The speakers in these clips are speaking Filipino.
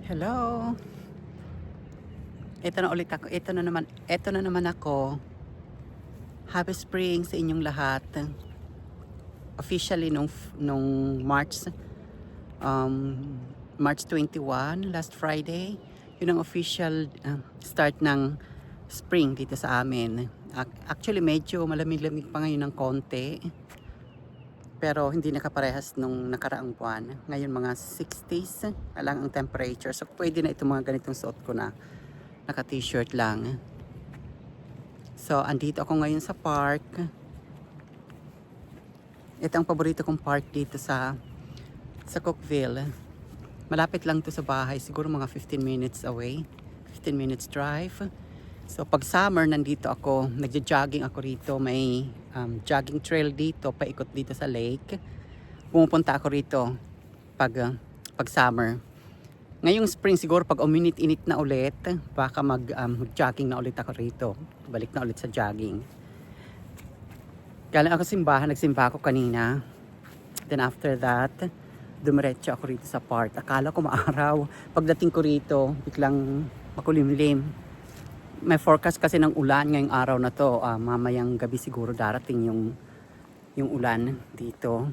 Hello. Ito na ulit ako. Ito na naman ako. Happy Spring sa inyong lahat. Officially nung um, March 21, last Friday, yun ang official start ng spring dito sa amin. Actually, medyo malamig-lamig pa ngayon ng konti. Pero hindi nakaparehas nung nakaraang buwan. Ngayon mga 60s na lang ang temperature. So pwede na itong mga ganitong suot ko na naka t-shirt lang. So andito ako ngayon sa park. Ito ang paborito kong park dito sa Cookeville. Malapit lang to sa bahay. Siguro mga 15 minutes away. 15 minutes drive. So pag summer nandito ako, nagja-jogging ako rito, may jogging trail dito, paikot dito sa lake. Pumupunta ako rito pag summer. Ngayong spring siguro pag uminit-init na ulit, baka mag-jogging na ulit ako rito. Balik na ulit sa jogging. Galing ako simbahan, nagsimba ako kanina. Then after that, dumiretso ako rito sa park. Akala ko maaraw. Pagdating ko rito, biglang makulimlim. May forecast kasi ng ulan ngayong araw na to. Mamayang gabi siguro darating yung ulan dito.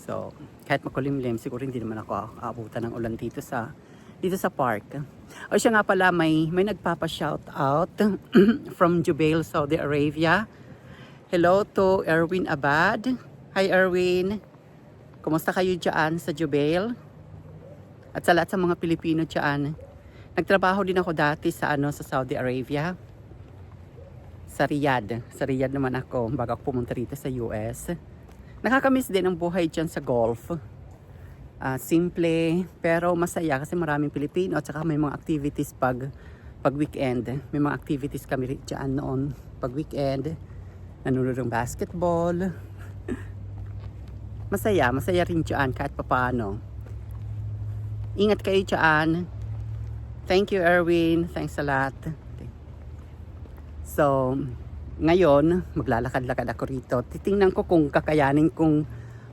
So, kahit makulimlim, siguro hindi naman ako aabutan ng ulan dito sa park. O siya nga pala, may nagpapa-shout out from Jubail, Saudi Arabia. Hello to Erwin Abad. Hi Erwin. Kumusta kayo dyan sa Jubail? At sa lahat sa mga Pilipino dyan. Nagtrabaho din ako dati sa Saudi Arabia. Sa Riyadh. Sa Riyadh naman ako bago ako pumunta rito sa US. Nakakamiss din ang buhay dyan sa Gulf. Simple pero masaya kasi maraming Pilipino at saka may mga activities pag weekend. May mga activities kami dyan noon pag weekend. Nanonood ng basketball. Masaya rin dyan kahit papaano. Ingat kayo dyan. Thank you Erwin. Thanks a lot. So, ngayon, maglalakad-lakad ako rito. Titingnan ko kung kakayanin kong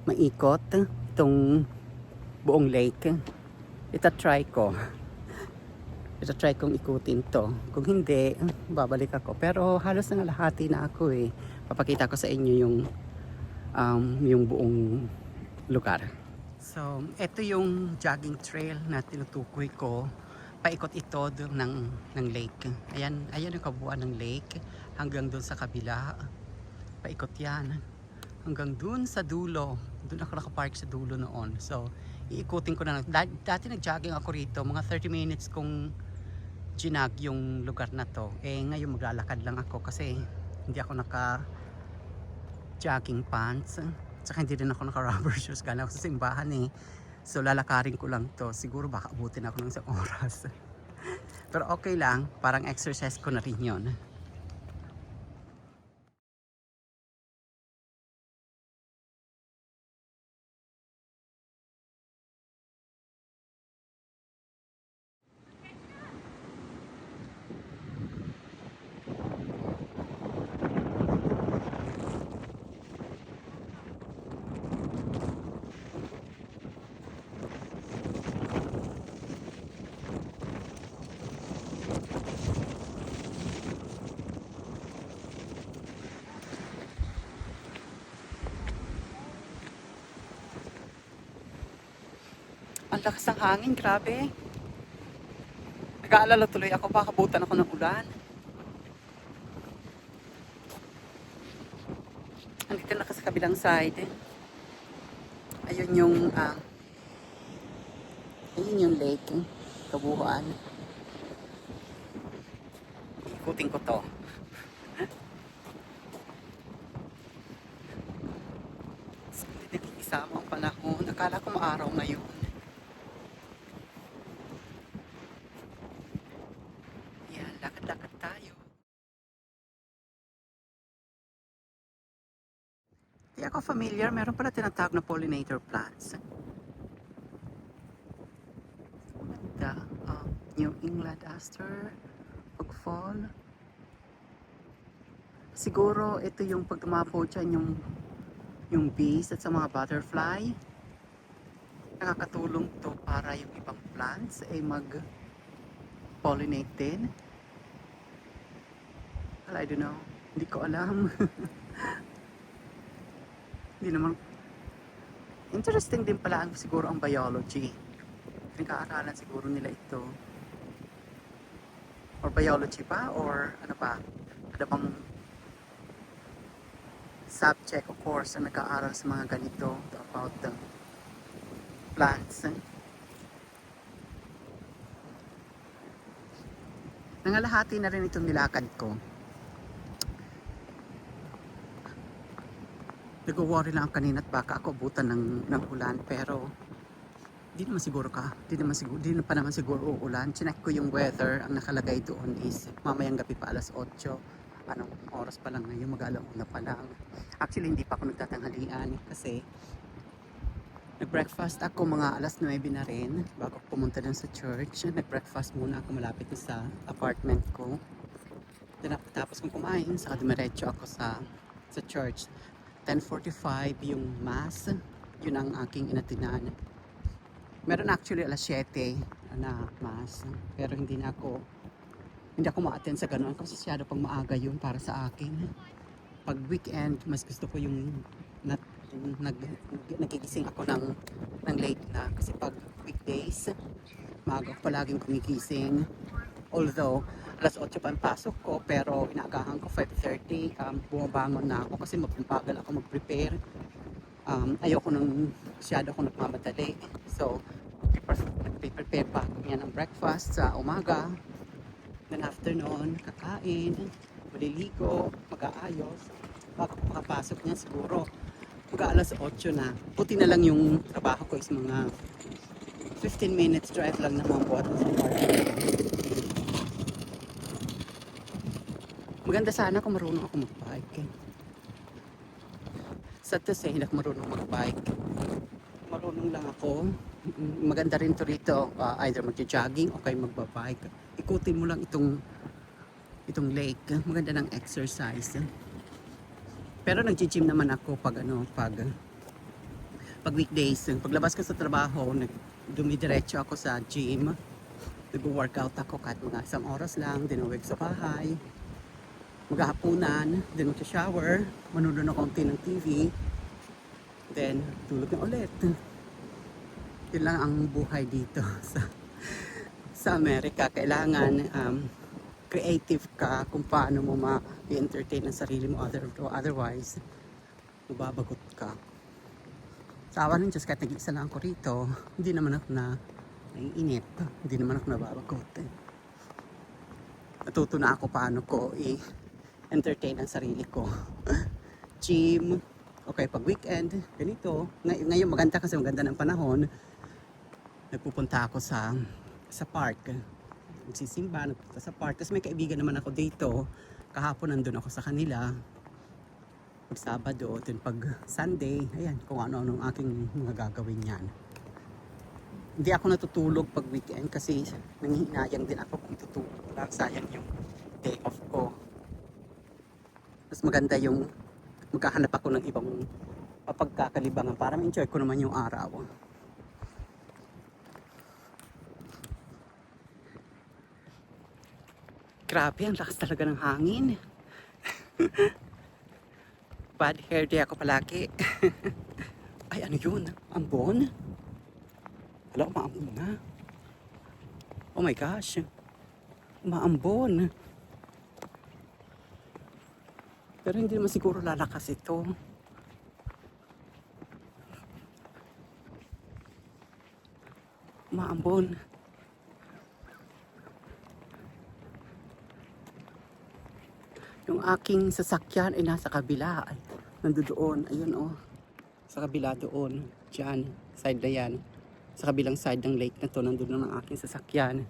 maikot itong buong lake. Itatry kong ikutin to. Kung hindi, babalik ako. Pero halos nangalahati na ako eh. Papakita ko sa inyo yung buong lugar. So, ito yung jogging trail na tinutukoy ko. Paikot ito ng lake. Ayan ang kabuuan ng lake. Hanggang doon sa kabila. Paikot yan. Hanggang doon sa dulo. Doon ako nakapark sa dulo noon. So, iikutin ko na. Dati nag-jogging ako rito. Mga 30 minutes kong ginag yung lugar na to. Ngayon maglalakad lang ako kasi hindi ako naka-jogging pants. Tsaka hindi din ako naka-rubber shoes. Galing ako sa simbahan eh. So lalakarin ko lang to. Siguro baka abutin ako ng isang oras. Pero okay lang. Parang exercise ko na rin yun. Ang lakas ng hangin, grabe. Nag-aalala tuloy ako, baka abutan ako ng ulan. Andito na sa kabilang side. Ayun yung lake. Kabuuan. Ikutin ko to. Hindi nakikisama ang panahon. Akala ko maaraw ngayon. Yan, lakad-lakad tayo. Hindi ako familiar. Meron pala tinatawag na pollinator plants. The New England aster. Pag fall. Siguro ito yung pag tumapo dyan yung bees at sa mga butterfly. nakakatulong to para yung ibang plants ay mag-pollinate din. Well, I don't know. Hindi ko alam. Hindi naman. Interesting din pala siguro ang biology. Pinag-aaralan siguro nila ito. Or biology pa? Or ano pa? Ano bang subject o course na nag-aaral sa mga ganito about the plants? Nangalahati na rin itong nilakad ko. Nag-worry lang ako kanina at baka ako abutan ng ulan, pero di naman siguro di na pa naman siguro uulan. Chinek ko yung weather, ang nakalagay doon is mamayang gabi pa alas 8. Anong oras pa lang ngayon, mag-alauna pa lang. Actually hindi pa ako nagtatanghalian kasi nag-breakfast ako mga alas 9 na rin bago ako pumunta dun sa church. Nag-breakfast muna ako malapit sa apartment ko. Tapos kung kumain, saka dumiretso ako sa church. 10:45 yung mass, yun ang aking inatinan. Meron actually alas 7 na mass, pero hindi ako ma-attend sa ganun kasi masyado pang maaga yun para sa akin. Pag weekend, mas gusto ko yung nagigising ako ng late na, kasi pag weekdays, maaga ko palaging kumigising. Although, alas 8 pa ang pasok ko, pero inaagahan ko 5:30, bumabangon na ako kasi mapapagal ako mag-prepare. Ayoko nang masyado ako nagmamadali. So, nag-prepare pa ako niya ng breakfast sa umaga. Then afternoon, kakain, maliligo, mag-aayos. Bago makapasok niya siguro, mag-aalas 8 na. Puti na lang yung trabaho ko is mga 15 minutes drive lang naman po at sa apartment. Maganda sana kung marunong ako mag-bike. Sad to say, hindi ako marunong mag-bike. Marunong lang ako. Maganda rin to rito, either mag-jogging o kayo mag-bike. Ikutin mo lang itong lake. Maganda ng exercise. Pero nag-gym naman ako pag weekdays. Paglabas ko sa trabaho, dumidiretso ako sa gym. Nag-workout ako kahit mga isang oras lang, dinuwag sa bahay. Maghahapunan, then mag-shower, manonood ng konti ng TV, then tulog na ulit. Yun lang ang buhay dito sa Amerika. Kailangan creative ka kung paano mo ma-entertain ang sarili mo, otherwise mababagot ka. Sa awa ng Diyos, kahit nag-iisa lang ako rito, hindi naman ako naiinip, hindi naman ako nababagot. Natuto na ako paano ko entertain ang sarili ko. Gym, okay, pag weekend, ganito. Ngayon maganda kasi maganda ng panahon. Nagpupunta ako sa park. Magsisimba, nagpunta sa park. Kasi may kaibigan naman ako dito. Kahapon nandun ako sa kanila. Pag Sabado, then pag Sunday, ayan, kung ano-ano ang aking mga gagawin yan. Hindi ako natutulog pag weekend kasi nanghihinayang din ako kung tutulog lang. Sayang yung day off ko. Mas maganda yung maghahanap ako ng ibang mapagkakalibangan para ma-enjoy ko naman yung araw. Grabe, ang lakas talaga ng hangin. Bad hair day ako palagi. Ay, ano yun? Ambon? Wala, umaambon na. Oh my gosh. Umaambon. Pero hindi naman siguro lalakas ito. Umaambon. Yung aking sasakyan ay nasa kabila. Ay, nandoon. Ayun oh. Sa kabila doon. Diyan. Side na yan. Sa kabilang side ng lake na to, nandun ang aking sasakyan.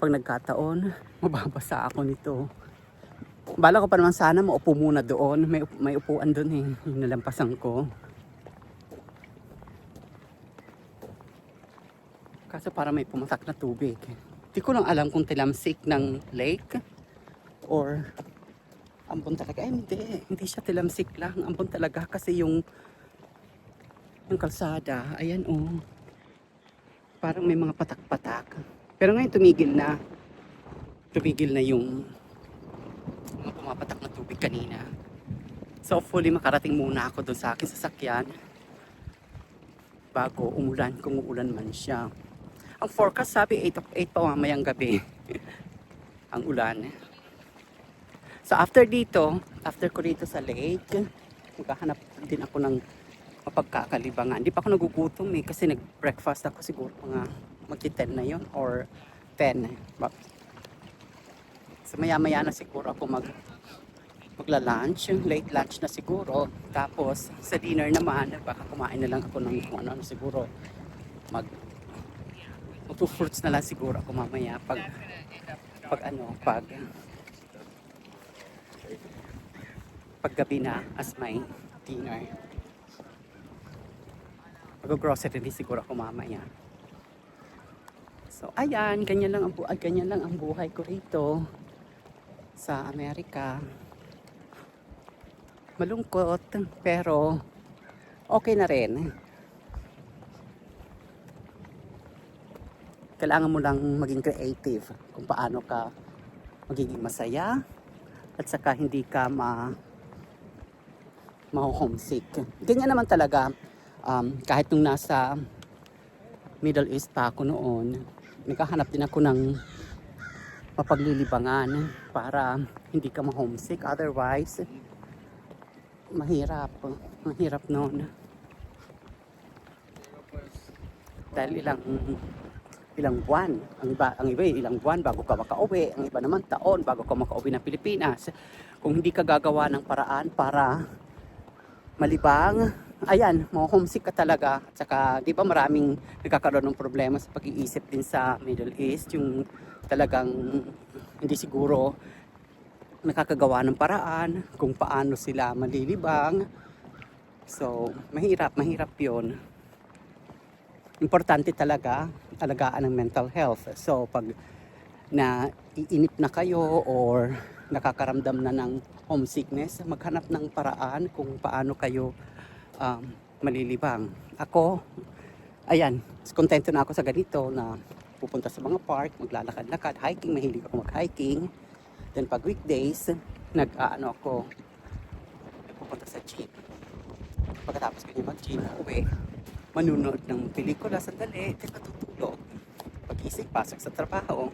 Pag nagkataon, mababasa ako nito. Bala ko pa naman sana maupo muna doon. May upuan doon eh. Yung nalampasan ko. Kaso para may pumatak na tubig. Di ko lang alam kung tilamsik ng lake or ambon talaga. Ay, hindi siya tilamsik lang. Ambon talaga kasi yung Yung kalsada, ayan oh. Parang may mga patak-patak. Pero ngayon tumigil na. Tumigil na yung mga pumapatak na tubig kanina. So hopefully makarating muna ako doon sa aking sasakyan bago umulan, kung uulan man siya. Ang forecast sabi 8 pa mamayang gabi ang ulan. So after dito, after ko dito sa lake, maghahanap din ako ng mapagkakalibangan. Hindi pa ako nagugutom kasi nag-breakfast ako siguro mga magti-10 na yon or 10. So maya-maya na siguro ako magla-lunch, late lunch na siguro. Tapos sa dinner naman, baka kumain na lang ako ng kung ano siguro. Two fruits na lang siguro ako mamaya pag gabi na as my dinner. Mag-grocery din siguro ako mamaya. So ayan, ganyan lang ang buhay ko rito sa Amerika. Malungkot pero okay na rin. Kailangan mo lang maging creative kung paano ka magiging masaya at saka hindi ka ma-homesick. Ganyan naman talaga kahit nung nasa Middle East pa ako noon, naghahanap din ako ng mapaglilibangan para hindi ka ma-homesick. Otherwise, mahirap noon. Dahil ilang buwan. Ang iba ilang buwan bago ka makauwi. Ang iba naman taon bago ka makauwi ng Pilipinas. Kung hindi ka gagawa ng paraan para malibang, ayan, ma-homesick ka talaga. At saka, di ba maraming nagkakaroon ng problema sa pag-iisip din sa Middle East. Yung talagang hindi siguro nakakagawa ng paraan kung paano sila malilibang. So, mahirap yun. Importante talaga alagaan ng mental health. So pag naiinip na kayo or nakakaramdam na ng homesickness, maghanap ng paraan kung paano kayo malilibang. Ako, ayan, kontento na ako sa ganito na pupunta sa mga park, maglalakad-lakad, hiking, mahilig ako mag-hiking. Then pag weekdays, pupunta sa gym. Pagkatapos ko niya mag-gym, uwi, manunood ng pelikula, sandali, teka tutulog. Pag-isip, pasok sa trabaho.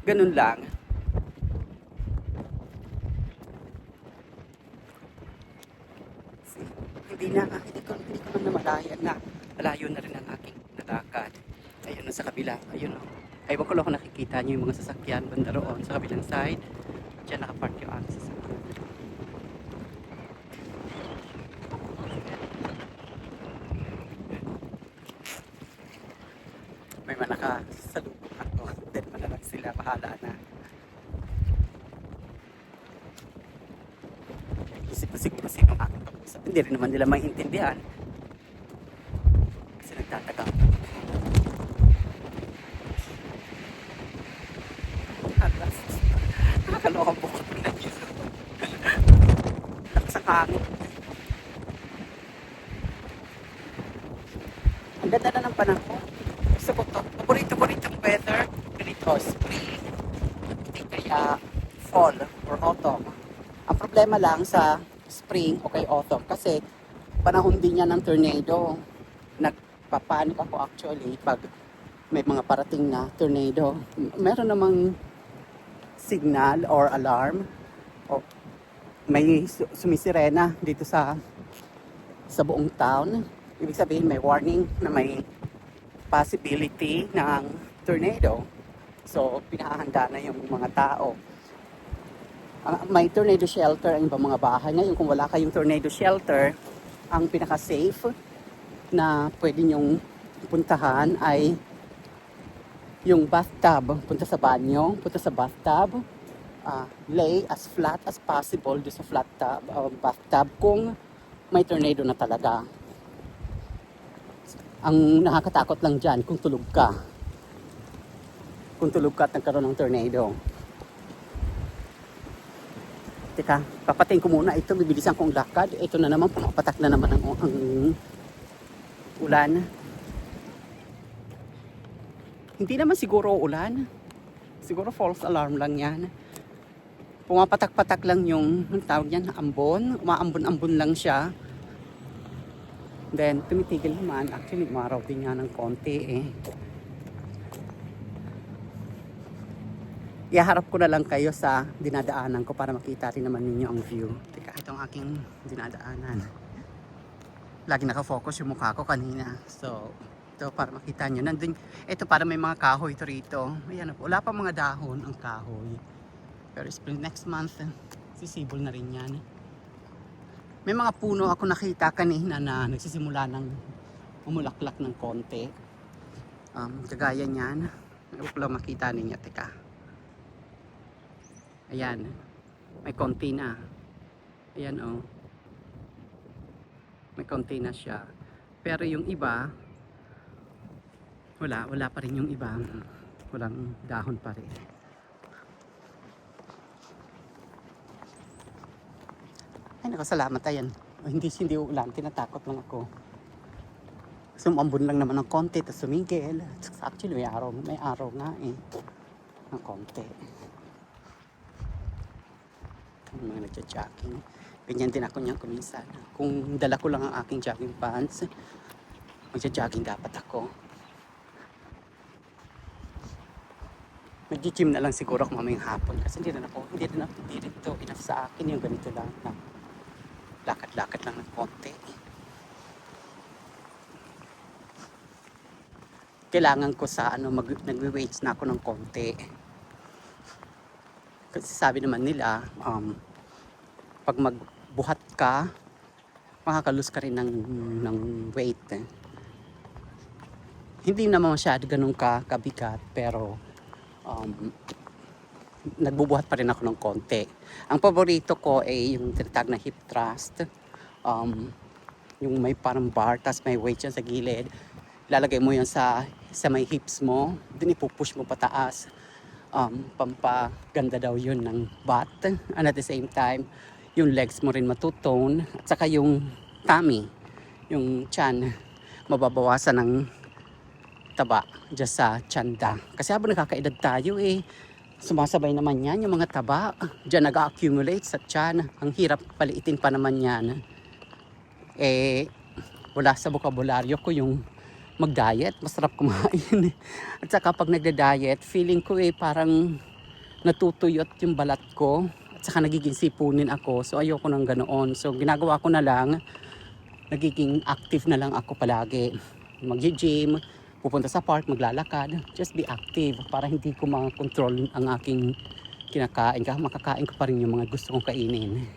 Ganun lang. Hindi ko na namalayan na. Malayo na rin ang aking nalakad. Ayun na sa kabila. Ayun o. Ewan ko lang kung nakikita niyo yung mga sasakyan banda roon sa kabilang side. Diyan nakapark yung aking sasakyan. May manaka sa lubong ako. Then manalag sila, bahala na. Isip ko siguro sino ang aking pag-usap. Hindi rin naman nila maintindihan. Kasi nagtatagang. Nakakaloka po ko na yun. Lakas ang hangin. Ang ganda na ng panahon. Gusto ko to. Paborito ang weather. Ganito, spring. Hindi kaya fall or autumn. Ang problema lang sa spring o kay autumn kasi panahon din yan ng tornado. Nagpapanik ako actually pag may mga parating na tornado. Meron namang signal or alarm o may sumisirena dito sa buong town. Ibig sabihin may warning na may possibility ng tornado. So pinahahanda na yung mga tao. May tornado shelter ang ibang mga bahay. Ngayon kung wala kayong tornado shelter, ang pinaka-safe na pwede nyong puntahan ay yung bathtub. Punta sa banyo, punta sa bathtub, lay as flat as possible doon sa bathtub kung may tornado na talaga. Ang nakakatakot lang dyan kung tulog ka. Kung tulog ka at nagkaroon ng tornado. Teka, papatain ko muna ito, bibilisan kong lakad. Ito na naman, pumapatak na naman ang Ulan. Hindi naman siguro ulan. Siguro false alarm lang yan. Pumapatak-patak lang yung, ang tawag yan, ambon. Umaambon-ambon lang siya. Then, tumitigil naman. Actually, umaraw din nga ng konti eh. Iharap ko na lang kayo sa dinadaanan ko para makita rin naman ninyo ang view. Teka, itong aking dinadaanan. Lagi nakafocus yung mukha ko kanina. So, ito para makita nyo. Nandun, ito para may mga kahoy ito rito. Ayan, wala pa mga dahon ang kahoy. Pero spring next month, sisibol na rin yan. May mga puno ako nakita kanina na nagsisimula ng umulaklak ng konti. Kagaya niyan. Huwag ko lang makita ninyo. Teka. Ayan. May konti na. Ayan oh. May konti na siya. Pero yung iba, wala pa rin yung iba. Walang dahon pa rin. Ay, nakasalamat ayan. Hindi uulan, tinatakot lang ako. Sumambon lang naman ng konti, tapos sumigil. Actually, may araw nga eh. Ng konti. Yung mga nagja-jogging. Ganyan din ako niyan kuminsan. Kung dala ko lang ang aking jogging pants, magja-jogging dapat ako. Mag-gym na lang siguro ako mamayang hapon kasi hindi rin to enough sa akin yung ganito lang na lakad-lakad lang ng konti. Kailangan ko sa nagwe-weights na ako ng konti. Kasi sabi naman nila, pag magbuhat ka, makakalose ka rin ng weight. Hindi naman masyado ganun kabigat, pero nagbubuhat pa rin ako ng konti. Ang paborito ko ay yung tinatawag na hip thrust. Yung may parang bar, tas may weight yan sa gilid. Lalagay mo yan sa may hips mo. Then ipupush mo pataas. Pampaganda daw yun ng butt. And at the same time, yung legs mo rin matutone. At saka yung tummy, yung tiyan, mababawasan ng taba dyan sa tianda. Kasi habang nakakaedad tayo sumasabay naman yan, yung mga taba. Diyan nag-accumulate sa tiyan. Ang hirap paliitin pa naman yan. Wala sa bokabularyo ko yung mag-diet. Masarap kumain. At saka pag nagda-diet, feeling ko parang natutuyot yung balat ko. At saka nagiging sipunin ako. So ayoko nang ganoon. So ginagawa ko na lang, nagiging active na lang ako palagi. Mag-gym, pupunta sa park, maglalakad, just be active para hindi ko makontrol ang aking kinakain. Makakain ko pa rin yung mga gusto kong kainin.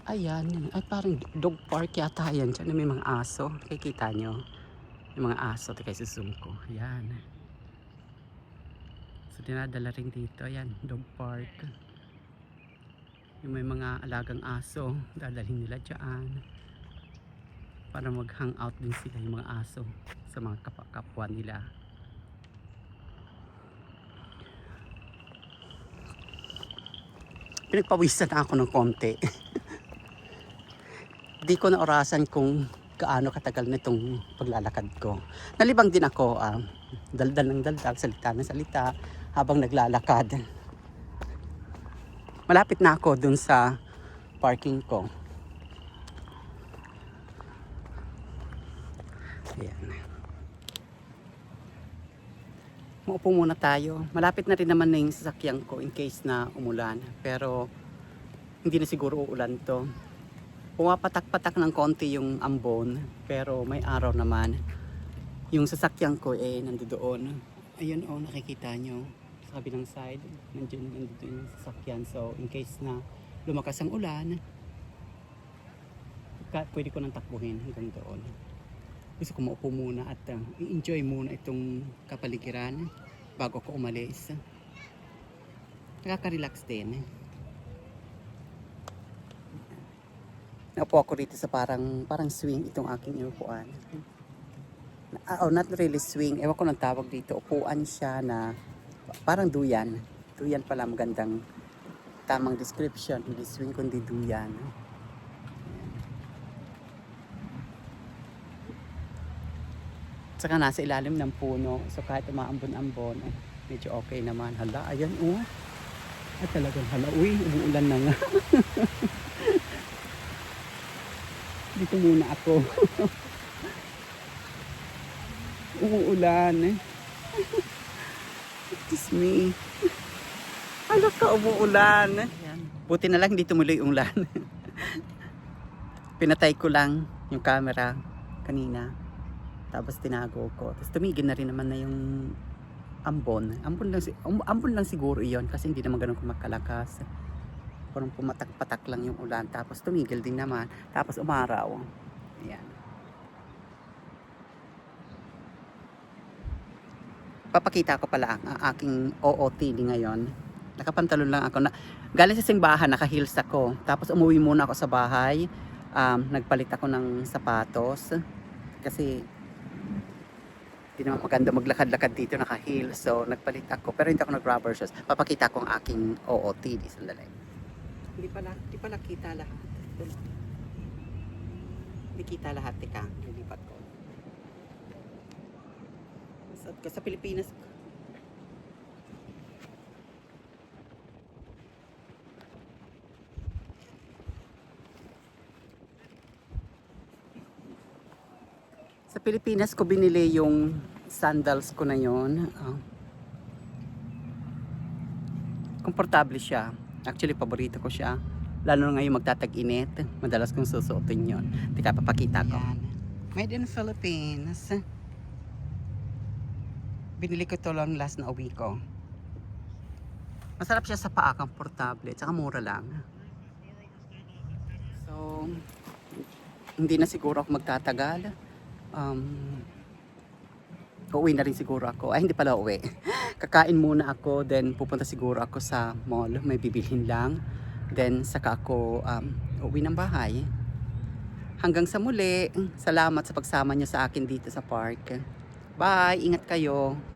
Ayan, ay parang dog park yata yan. Diyan may mga aso. Kikita nyo, yung mga aso. Teka, zoom ko. Ayan. So, dinadala rin dito. Ayan, dog park. Yung may mga alagang aso, dadalhin nila dyan para mag-hang out din sila yung mga aso sa mga kapwa nila. Pinagpawisan na ako ng konti. Di ko na orasan kung gaano katagal na itong paglalakad ko. Nalibang din ako, daldal ng daldal, salita ng salita habang naglalakad. Malapit na ako dun sa parking ko. Ayan. Maupo muna tayo. Malapit na rin naman na yung sasakyan ko in case na umulan. Pero hindi na siguro uulan to. Pumapatak-patak ng konti yung ambon. Pero may araw naman. Yung sasakyan ko nandoon. Ayun nakikita nyo. Sa kabilang side, nandito yung sasakyan. So, in case na lumakas ang ulan, pwede ko nang takbuhin hanggang doon. Gusto ko maupo muna at i-enjoy muna itong kapaligiran bago ko umalis. Nakaka-relax din. Naupo ako rito sa parang swing itong aking inupuan. Not really swing. Ewan ko nang tawag dito. Upuan siya na parang duyan. Duyan pala, magandang tamang description. Hindi swing kundi duyan. Saka nasa ilalim ng puno. So kahit umaambon-ambon, medyo okay naman. Hala, ayan oh. At talagang hala, uy, umuulan na nga. Dito muna ako. Umuulan eh. Excuse me. Hala ka, umuulan. Ayan. Buti na lang hindi tumuloy yung ulan. Pinatay ko lang yung camera kanina. Tapos tinago ko. Tapos tumigil na rin naman na yung ambon. Ambon lang siguro iyon kasi hindi naman ganun kumakalakas. Parang pumatak-patak lang yung ulan. Tapos tumigil din naman. Tapos umaraw. Ayan. Papakita ko pala ang aking OOTD ngayon. Nakapantalon lang ako. Galing sa simbahan, naka-heels ako. Tapos umuwi muna ako sa bahay. Nagpalit ako ng sapatos. Kasi hindi naman maganda maglakad-lakad dito naka-heels. So nagpalit ako. Pero hindi ako nag-rubber shoes. Papakita ko ang aking OOTD. Sandali. Hindi pala kita lahat. Hindi kita lahat. Teka, lilipat ko. Sa Pilipinas. Sa Pilipinas ko binili yung sandals ko na yon. Komportable siya. Actually, paborito ko siya. Lalo na ngayon magtatag-init. Madalas kong susuotin yon. Teka, papakita ko. Ayan. Made in Philippines. Binili ko ito lang last na uwi ko. Masarap siya sa paa, komportable. Tsaka mura lang. So, hindi na siguro ako magtatagal. Uuwi na rin siguro ako. Ay, hindi pala uwi. Kakain muna ako, then pupunta siguro ako sa mall. May bibilhin lang. Then, saka ako uuwi ng bahay. Hanggang sa muli. Salamat sa pagsama niyo sa akin dito sa park. Bye! Ingat kayo!